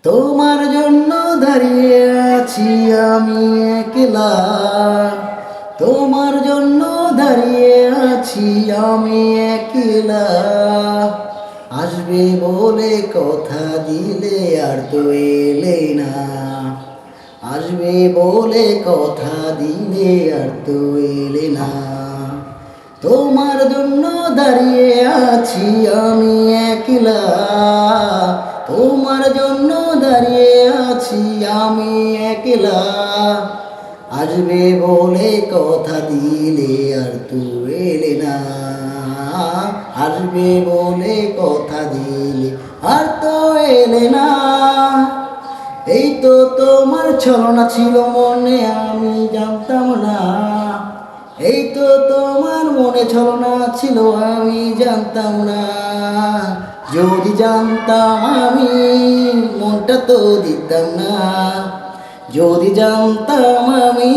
তোমার জন্য দাঁড়িয়ে আছি আমি একলা, তোমার জন্য দাঁড়িয়ে আছি আমি একলা। আসবে বলে কথা দিলে আর তো এলে না, আসবে বলে কথা দিলে আর তো এলে না। তোমার জন্য দাঁড়িয়ে আছি আমি একলা, তোমার জন্য দাঁড়িয়ে আছি আমি একলা। আসবে বলে কথা দিলে আর তো এলে না, আসবে বলে কথা দিলে আর তো এলে না। এই তো তোমার ছলনা ছিল মনে আমি জানতাম না, এই তো তোমার মনে ছলনা ছিল আমি জানতাম না। যদি জানতাম আমি মনটা তো দিতাম না, যদি জানতাম আমি